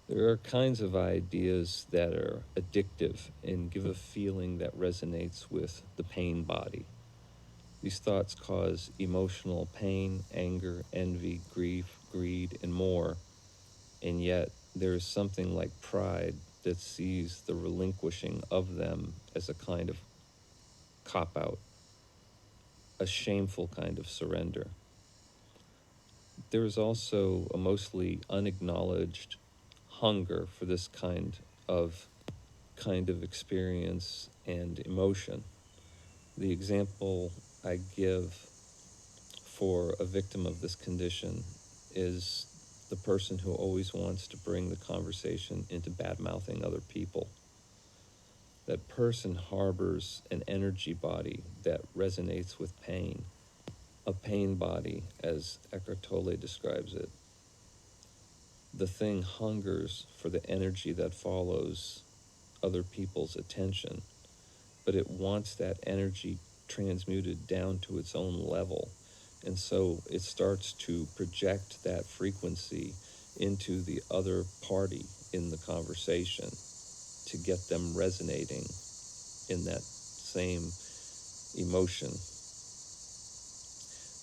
There are kinds of ideas that are addictive and give a feeling that resonates with the pain body. These thoughts cause emotional pain, anger, envy, grief, greed, and more, and yet there is something like pride that sees the relinquishing of them as a kind of cop out, a shameful kind of surrender. There is also a mostly unacknowledged hunger for this kind of experience and emotion. The example I give for a victim of this condition is the person who always wants to bring the conversation into bad mouthing other people. That person harbors an energy body that resonates with pain, a pain body, as Eckhart Tolle describes it. The thing hungers for the energy that follows other people's attention, but it wants that energy transmuted down to its own level. And so it starts to project that frequency into the other party in the conversation to get them resonating in that same emotion.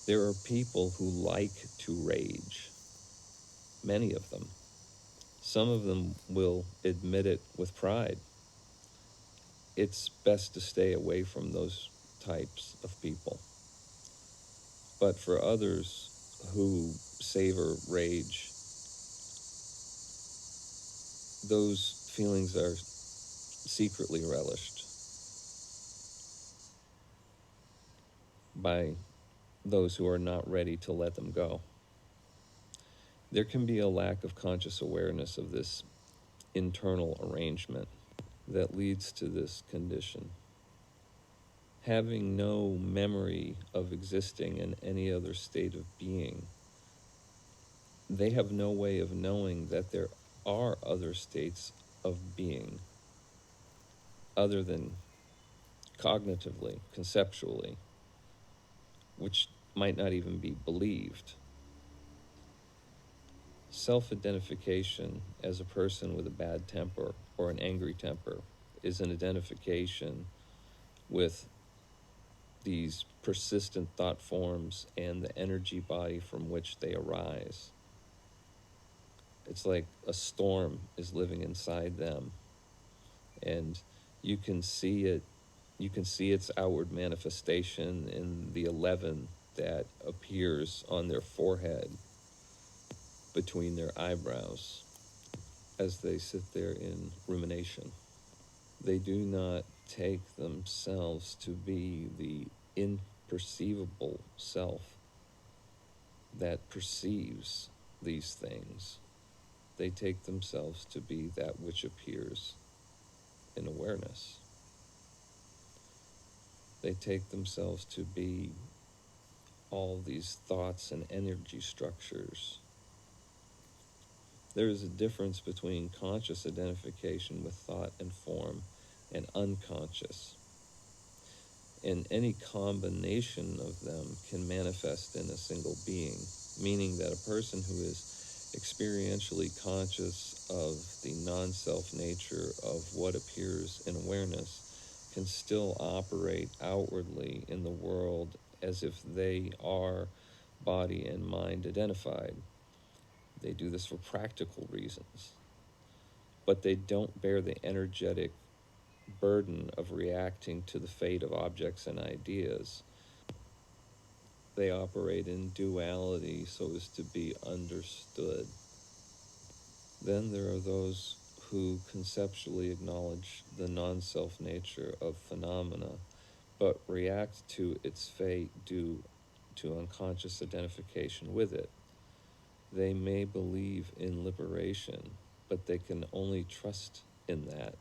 There are people who like to rage, many of them. Some of them will admit it with pride. It's best to stay away from those types of people. But for others who savor rage, those feelings are secretly relished by those who are not ready to let them go. There can be a lack of conscious awareness of this internal arrangement that leads to this condition. Having no memory of existing in any other state of being, they have no way of knowing that there are other states of being other than cognitively, conceptually, which might not even be believed. Self-identification as a person with a bad temper or an angry temper is an identification with these persistent thought forms and the energy body from which they arise. It's like a storm is living inside them, and you can see it. You can see its outward manifestation in the 11 that appears on their forehead between their eyebrows as they sit there in rumination. They do not take themselves to be the imperceivable self that perceives these things. They take themselves to be that which appears in awareness. They take themselves to be all these thoughts and energy structures. There is a difference between conscious identification with thought and form and unconscious. And any combination of them can manifest in a single being, meaning that a person who is experientially conscious of the non-self nature of what appears in awareness can still operate outwardly in the world as if they are body and mind identified. They do this for practical reasons, but they don't bear the energetic burden of reacting to the fate of objects and ideas. They operate in duality so as to be understood. Then there are those who conceptually acknowledge the non-self nature of phenomena, but react to its fate due to unconscious identification with it. They may believe in liberation, but they can only trust in that.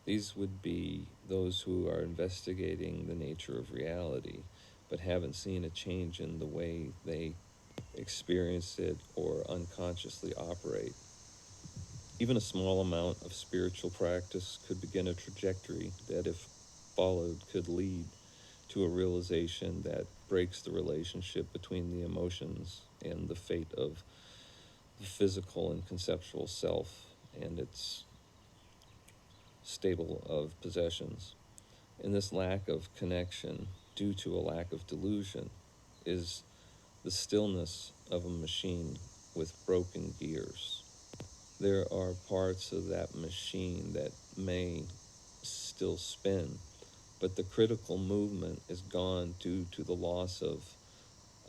These would be those who are investigating the nature of reality, but haven't seen a change in the way they experience it or unconsciously operate. Even a small amount of spiritual practice could begin a trajectory that, if followed, could lead to a realization that breaks the relationship between the emotions and the fate of the physical and conceptual self and its stable of possessions. And this lack of connection, due to a lack of delusion, is the stillness of a machine with broken gears. There are parts of that machine that may still spin, but the critical movement is gone due to the loss of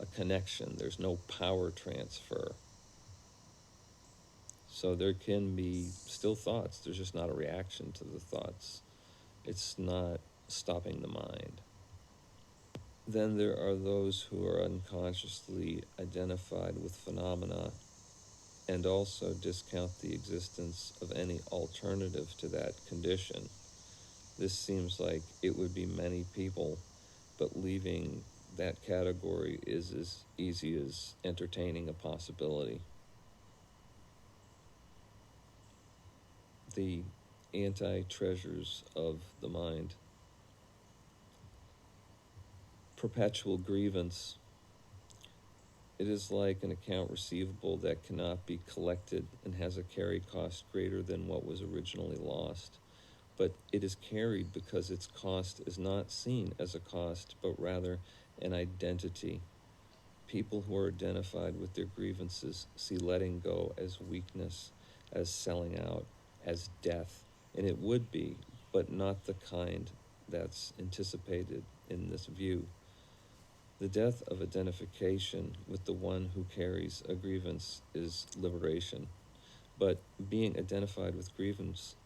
a connection. There's no power transfer. So there can be still thoughts. There's just not a reaction to the thoughts. It's not stopping the mind. Then there are those who are unconsciously identified with phenomena and also discount the existence of any alternative to that condition. This seems like it would be many people, but leaving that category is as easy as entertaining a possibility. The anti-treasures of the mind. Perpetual grievance. It is like an account receivable that cannot be collected and has a carry cost greater than what was originally lost. But it is carried because its cost is not seen as a cost, but rather an identity. People who are identified with their grievances see letting go as weakness, as selling out, as death. And it would be, but not the kind that's anticipated in this view. The death of identification with the one who carries a grievance is liberation. But being identified with grievance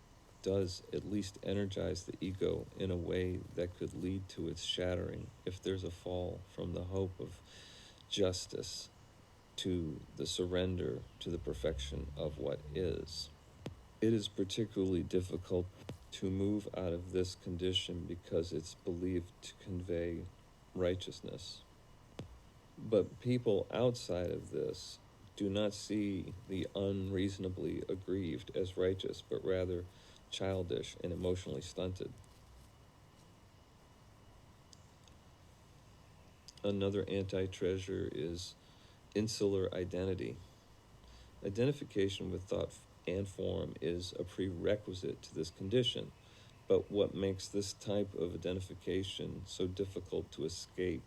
does at least energize the ego in a way that could lead to its shattering if there's a fall from the hope of justice to the surrender to the perfection of what is. It is particularly difficult to move out of this condition because it's believed to convey righteousness. But people outside of this do not see the unreasonably aggrieved as righteous, but rather childish and emotionally stunted. Another anti-treasure is insular identity. Identification with thought and form is a prerequisite to this condition, but what makes this type of identification so difficult to escape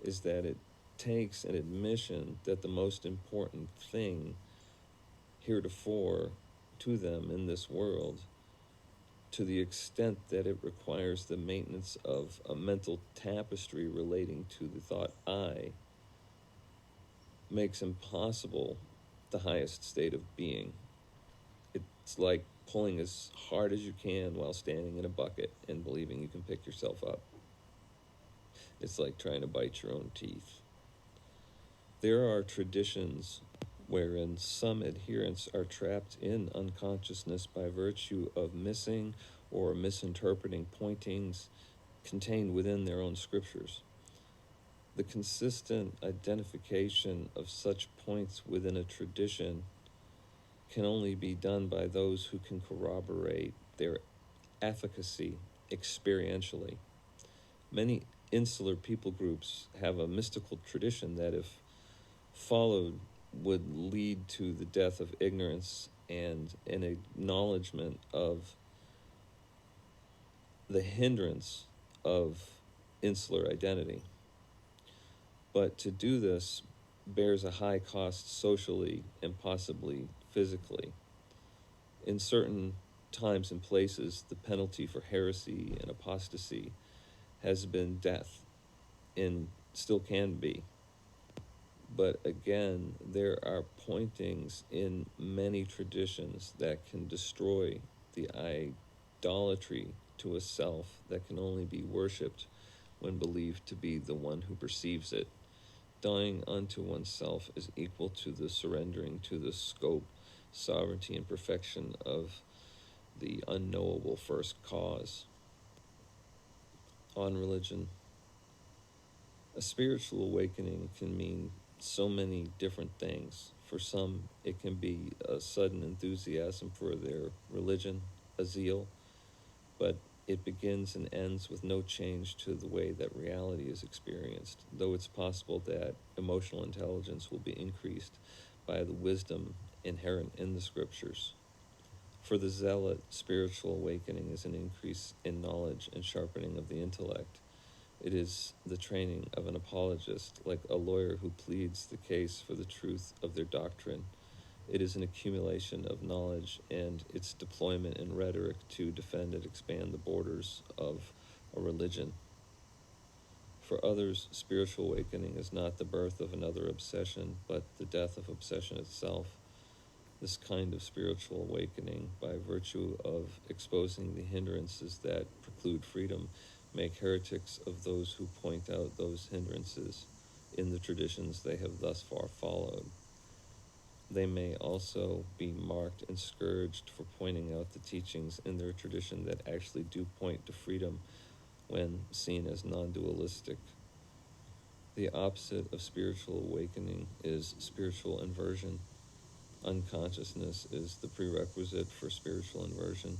is that it takes an admission that the most important thing heretofore to them in this world, to the extent that it requires the maintenance of a mental tapestry relating to the thought I, makes impossible the highest state of being. It's like pulling as hard as you can while standing in a bucket and believing you can pick yourself up. It's like trying to bite your own teeth. There are traditions wherein some adherents are trapped in unconsciousness by virtue of missing or misinterpreting pointings contained within their own scriptures. The consistent identification of such points within a tradition can only be done by those who can corroborate their efficacy experientially. Many insular people groups have a mystical tradition that, if followed, would lead to the death of ignorance and an acknowledgement of the hindrance of insular identity. But to do this bears a high cost socially and possibly physically. In certain times and places, the penalty for heresy and apostasy has been death, and still can be. But again, there are pointings in many traditions that can destroy the idolatry to a self that can only be worshipped when believed to be the one who perceives it. Dying unto oneself is equal to the surrendering to the scope, sovereignty, and perfection of the unknowable first cause. On religion. A spiritual awakening can mean so many different things. For some, it can be a sudden enthusiasm for their religion, a zeal, but it begins and ends with no change to the way that reality is experienced, though it's possible that emotional intelligence will be increased by the wisdom inherent in the scriptures. For the zealot, spiritual awakening is an increase in knowledge and sharpening of the intellect. It is the training of an apologist, like a lawyer who pleads the case for the truth of their doctrine. It is an accumulation of knowledge and its deployment in rhetoric to defend and expand the borders of a religion. For others, spiritual awakening is not the birth of another obsession, but the death of obsession itself. This kind of spiritual awakening, by virtue of exposing the hindrances that preclude freedom, make heretics of those who point out those hindrances in the traditions they have thus far followed. They may also be marked and scourged for pointing out the teachings in their tradition that actually do point to freedom when seen as non-dualistic. The opposite of spiritual awakening is spiritual inversion. Unconsciousness is the prerequisite for spiritual inversion.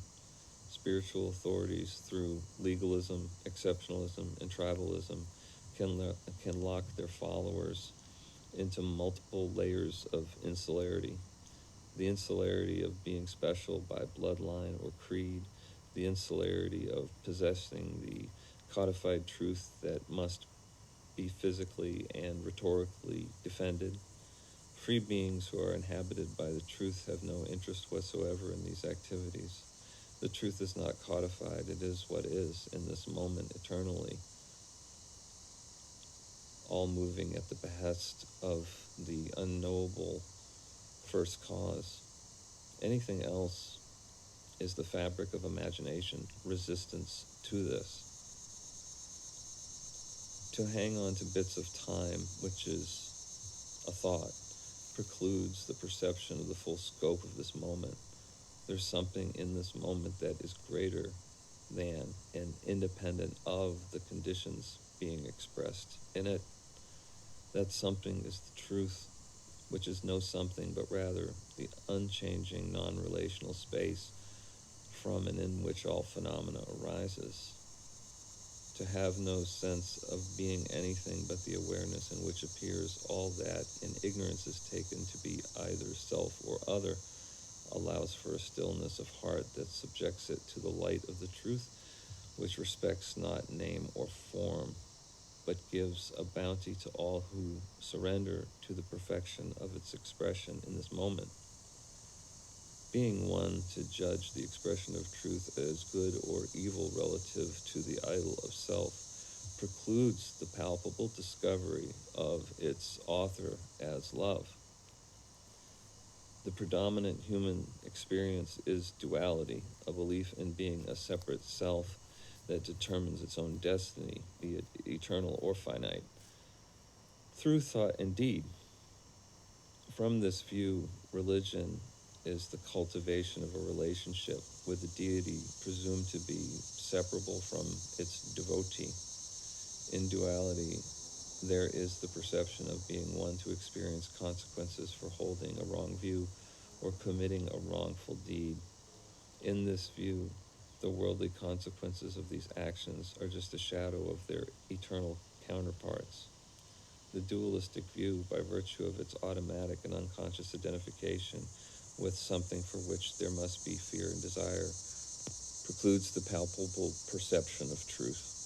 Spiritual authorities, through legalism, exceptionalism, and tribalism, can lock their followers into multiple layers of insularity. The insularity of being special by bloodline or creed, the insularity of possessing the codified truth that must be physically and rhetorically defended. Free beings who are inhabited by the truth have no interest whatsoever in these activities. The truth is not codified, it is what is in this moment eternally, all moving at the behest of the unknowable first cause. Anything else is the fabric of imagination, resistance to this. To hang on to bits of time, which is a thought, precludes the perception of the full scope of this moment. There's something in this moment that is greater than and independent of the conditions being expressed in it. That something is the truth, which is no something, but rather the unchanging, non-relational space from and in which all phenomena arises. To have no sense of being anything but the awareness in which appears all that in ignorance is taken to be either self or other, allows for a stillness of heart that subjects it to the light of the truth, which respects not name or form, but gives a bounty to all who surrender to the perfection of its expression in this moment. Being one to judge the expression of truth as good or evil relative to the idol of self precludes the palpable discovery of its author as love. The predominant human experience is duality, a belief in being a separate self that determines its own destiny, be it eternal or finite, through thought and deed. From this view, religion is the cultivation of a relationship with a deity presumed to be separable from its devotee. In duality, there is the perception of being one to experience consequences for holding a wrong view or committing a wrongful deed. In this view, the worldly consequences of these actions are just a shadow of their eternal counterparts. The dualistic view, by virtue of its automatic and unconscious identification with something for which there must be fear and desire, precludes the palpable perception of truth.